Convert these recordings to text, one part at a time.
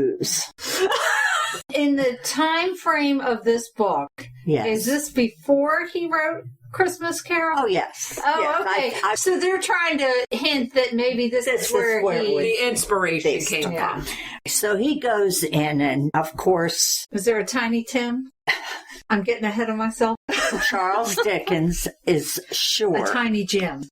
Screws. In the time frame of this book, Yes. is this before he wrote Christmas Carol? Oh, yes. Oh, Yes, okay. So they're trying to hint that maybe this is where the inspiration came from. So he goes in, and of course... Is there a Tiny Tim? I'm getting ahead of myself. Charles Dickens is sure... A Tiny Jim.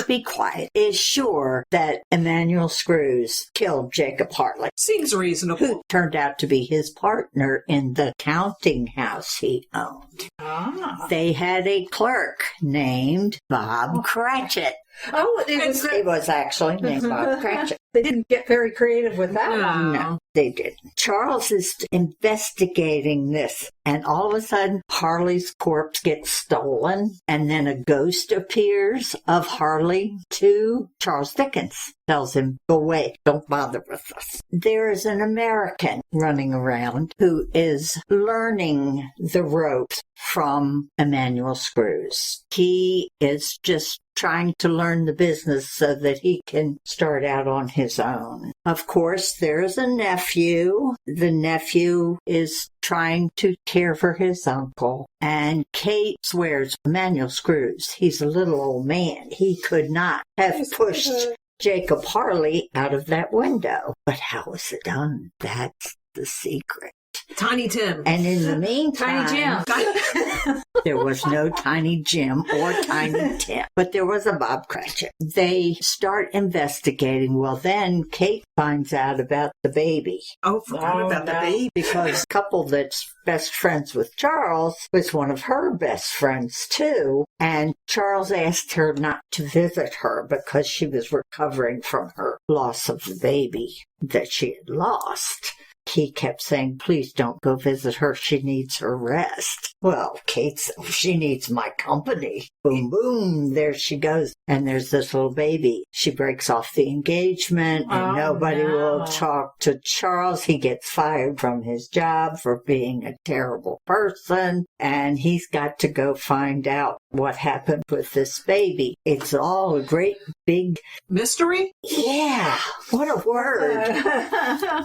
Be quiet. Is sure that Emmanuel Screws killed Jacob Hartley. Seems reasonable. Who turned out to be his partner in the counting house he owned. Ah. They had a clerk named Bob Cratchit. Oh, It was actually named Bob Cratchit. They didn't get very creative with that one. No, they didn't. Charles is investigating this, and all of a sudden, Harley's corpse gets stolen, and then a ghost appears of Harley to Charles Dickens. Tells him, go away, don't bother with us. There is an American running around who is learning the ropes from Emmanuel Screws. He is just trying to learn the business so that he can start out on his own. Of course, there's a nephew. The nephew is trying to care for his uncle. And Kate swears, Emmanuel Screws, he's a little old man. He could not have pushed Jacob Harley out of that window. But how was it done? That's the secret. Tiny Tim. And in the meantime, Tiny Jim. there was no Tiny Jim or Tiny Tim, but there was a Bob Cratchit. They start investigating. Well, then Kate finds out about the baby. Oh, forgot about the baby. Because the couple that's best friends with Charles was one of her best friends, too. And Charles asked her not to visit her because she was recovering from her loss of the baby that she had lost. He kept saying, please don't go visit her. She needs her rest. Well, Kate said, she needs my company. Boom, boom, there she goes. And there's this little baby. She breaks off the engagement, and nobody will talk to Charles. He gets fired from his job for being a terrible person, and he's got to go find out what happened with this baby. It's all a great big mystery. Yeah, what a word.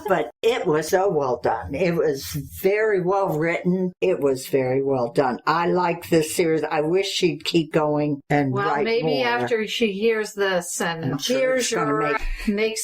But it was so well done. It was very well written. It was very well done. I like this series. I wish she'd keep going and write more. Well, maybe after she hears this and hears her, will make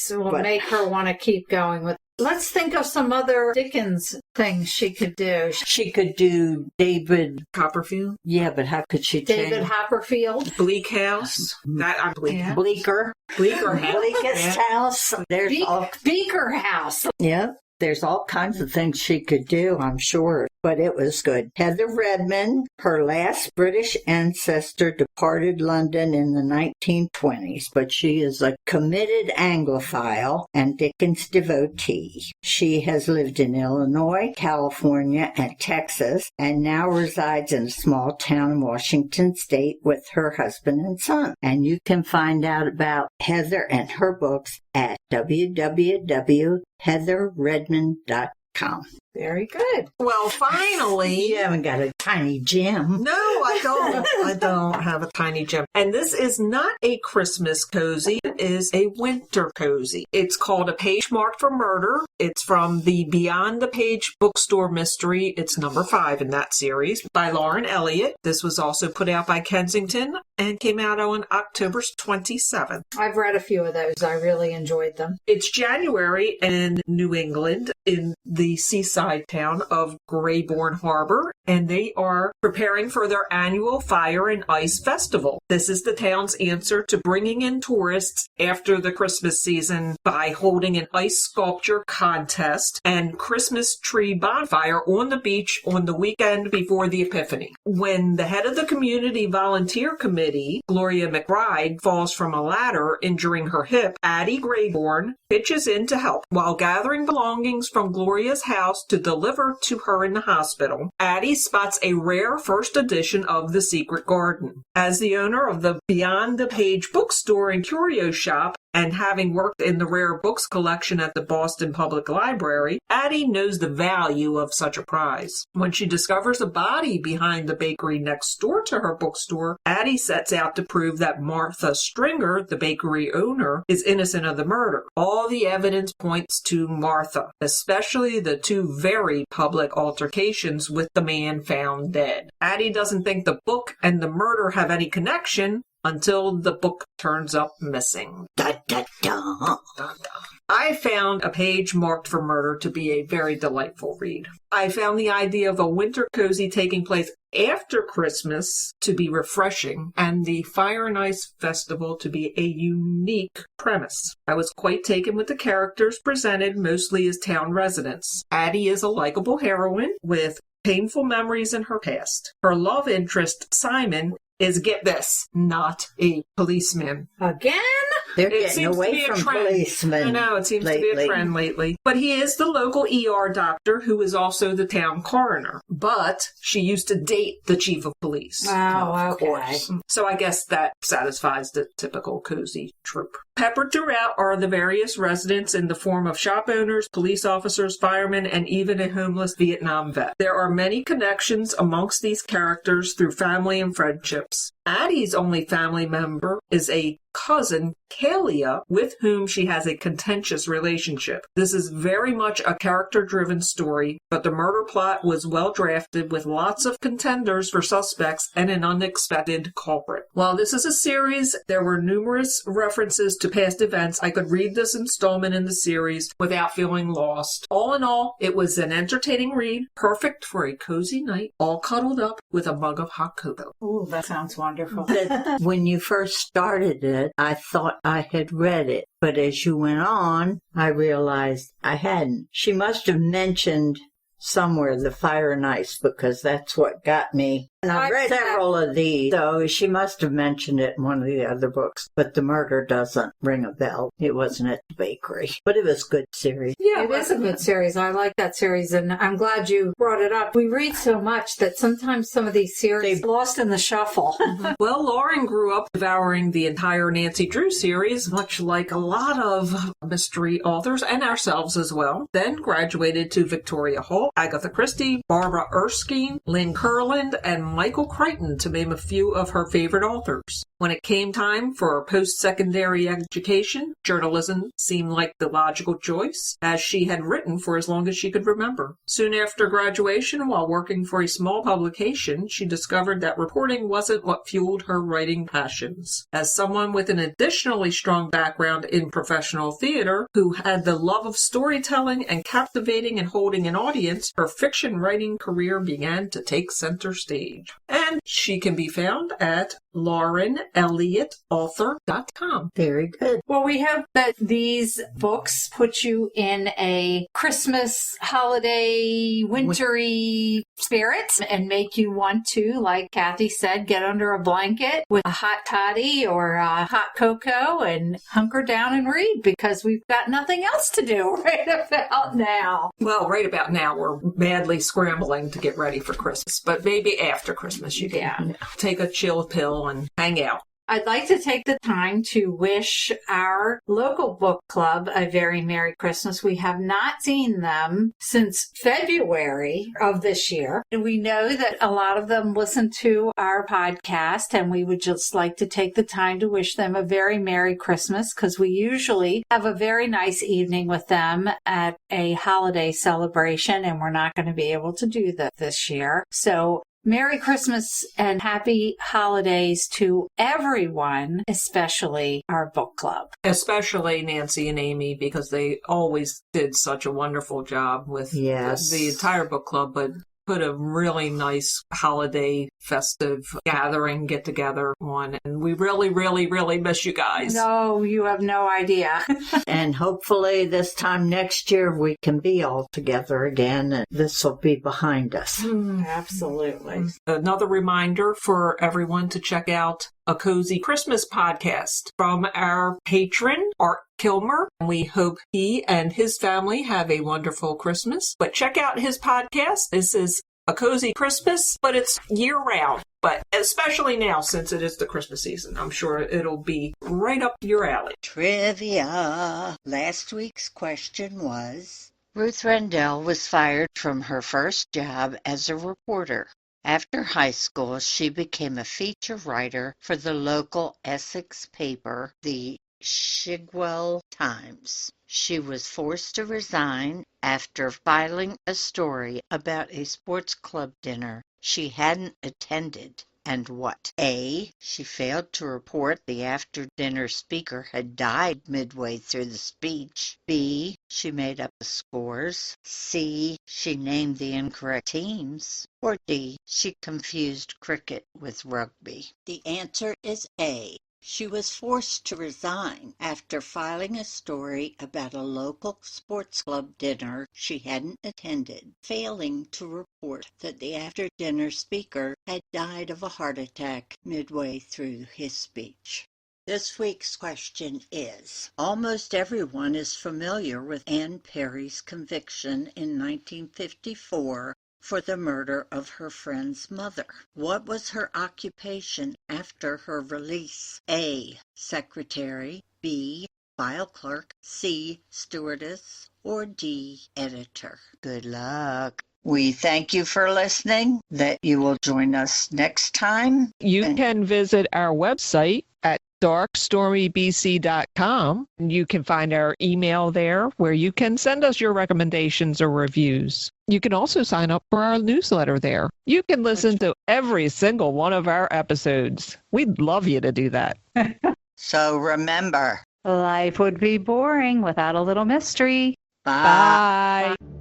her want to keep going with. Let's think of some other Dickens things she could do. She could do David Copperfield. Yeah, but how could she David Copperfield. Bleak House. Bleaker. Bleaker House. Bleakest House. There's Beaker House. Yeah. There's all kinds of things she could do, I'm sure, but it was good. Heather Redmond, her last British ancestor, departed London in the 1920s, but she is a committed Anglophile and Dickens devotee. She has lived in Illinois, California, and Texas, and now resides in a small town in Washington State with her husband and son. And you can find out about Heather and her books at www.heatherredmond.com. Very good. Well, finally. You haven't got a Tiny Jim. No, I don't. I don't have a Tiny Jim. And this is not a Christmas cozy. It is a winter cozy. It's called A Page Marked for Murder. It's from the Beyond the Page Bookstore mystery. It's number 5 in that series by Lauren Elliott. This was also put out by Kensington and came out on October 27th. I've read a few of those. I really enjoyed them. It's January in New England in the seaside town of Greybourne Harbor, and they are preparing for their annual Fire and Ice Festival. This is the town's answer to bringing in tourists after the Christmas season by holding an ice sculpture contest and Christmas tree bonfire on the beach on the weekend before the Epiphany. When the head of the community volunteer committee, Gloria McBride, falls from a ladder injuring her hip, Addie Greybourne pitches in to help. While gathering belongings from Gloria's house to deliver to her in the hospital, Addie spots a rare first edition of The Secret Garden. As the owner of the Beyond the Page bookstore and curio shop, And having worked in the rare books collection at the Boston Public Library, Addie knows the value of such a prize. When she discovers a body behind the bakery next door to her bookstore, Addie sets out to prove that Martha Stringer, the bakery owner, is innocent of the murder. All the evidence points to Martha, especially the two very public altercations with the man found dead. Addie doesn't think the book and the murder have any connection until the book turns up missing. Da, da, da. Dun, dun. I found A Page Marked for Murder to be a very delightful read. I found the idea of a winter cozy taking place after Christmas to be refreshing, and the Fire and Ice Festival to be a unique premise. I was quite taken with the characters presented, mostly as town residents. Addie is a likable heroine with painful memories in her past. Her love interest, Simon, is, get this, not a policeman. Again? They're getting away from policemen. I know, it seems lately. to be a trend lately. But he is the local ER doctor who is also the town coroner. But she used to date the chief of police. Oh, okay. So I guess that satisfies the typical cozy trope. Peppered throughout are the various residents in the form of shop owners, police officers, firemen, and even a homeless Vietnam vet. There are many connections amongst these characters through family and friendships. Addie's only family member is a cousin, Kalia, with whom she has a contentious relationship. This is very much a character-driven story, but the murder plot was well drafted with lots of contenders for suspects and an unexpected culprit. While this is a series, there were numerous references to past events. I could read this installment in the series without feeling lost. All in all, it was an entertaining read, perfect for a cozy night, all cuddled up with a mug of hot cocoa. Ooh, that sounds wonderful. When you first started it, I thought I had read it, but as you went on, I realized I hadn't. She must have mentioned somewhere the Fire and Ice, because that's what got me. And I've read several of these, so she must have mentioned it in one of the other books, but the murder doesn't ring a bell. It wasn't at the bakery, but it was a good series. Yeah, it is a good series. I like that series, and I'm glad you brought it up. We read so much that sometimes some of these series lost in the shuffle. Well, Lauren grew up devouring the entire Nancy Drew series, much like a lot of mystery authors and ourselves as well. Then graduated to Victoria Holt, Agatha Christie, Barbara Erskine, Lynn Kurland, and Michael Crichton, to name a few of her favorite authors. When it came time for post-secondary education, journalism seemed like the logical choice, as she had written for as long as she could remember. Soon after graduation, while working for a small publication, she discovered that reporting wasn't what fueled her writing passions. As someone with an additionally strong background in professional theater, who had the love of storytelling and captivating and holding an audience, her fiction writing career began to take center stage. And she can be found at LaurenElliottAuthor.com. Very good. Well, we hope that these books put you in a Christmas, holiday, wintry spirit and make you want to, like Kathy said, get under a blanket with a hot toddy or a hot cocoa and hunker down and read, because we've got nothing else to do right about now. Well, right about now, we're madly scrambling to get ready for Christmas, but maybe after Christmas you can take a chill pill and hang out. I'd like to take the time to wish our local book club a very Merry Christmas. We have not seen them since February of this year. And we know that a lot of them listen to our podcast, and we would just like to take the time to wish them a very Merry Christmas, because we usually have a very nice evening with them at a holiday celebration, and we're not going to be able to do that this year. So Merry Christmas and happy holidays to everyone, especially our book club. Especially Nancy and Amy, because they always did such a wonderful job with the entire book club, but put a really nice holiday festive gathering get together on, and we really, really, really miss you guys. No, you have no idea. And hopefully this time next year we can be all together again, and this will be behind us. Absolutely. Another reminder for everyone to check out A Cozy Christmas podcast from our patron, Art Kilmer. We hope he and his family have a wonderful Christmas. But check out his podcast. This is a cozy Christmas, but it's year-round. But especially now, since it is the Christmas season, I'm sure it'll be right up your alley. Trivia. Last week's question was, Ruth Rendell was fired from her first job as a reporter. After high school, she became a feature writer for the local Essex paper, the Chigwell Times. She was forced to resign after filing a story about a sports club dinner she hadn't attended. And what? A. She failed to report the after-dinner speaker had died midway through the speech. B. She made up the scores. C. She named the incorrect teams. Or D. She confused cricket with rugby. The answer is A. She was forced to resign after filing a story about a local sports club dinner she hadn't attended, failing to report that the after-dinner speaker had died of a heart attack midway through his speech. This week's question is, almost everyone is familiar with Anne Perry's conviction in 1954 for the murder of her friend's mother. What was her occupation after her release? A. Secretary. B. File clerk. C. Stewardess. Or D. Editor. Good luck. We thank you for listening, that you will join us next time. You can visit our website at darkstormybc.com. You can find our email there where you can send us your recommendations or reviews. You can also sign up for our newsletter there. You can listen to every single one of our episodes. We'd love you to do that. So remember, Life would be boring without a little mystery. bye. Bye.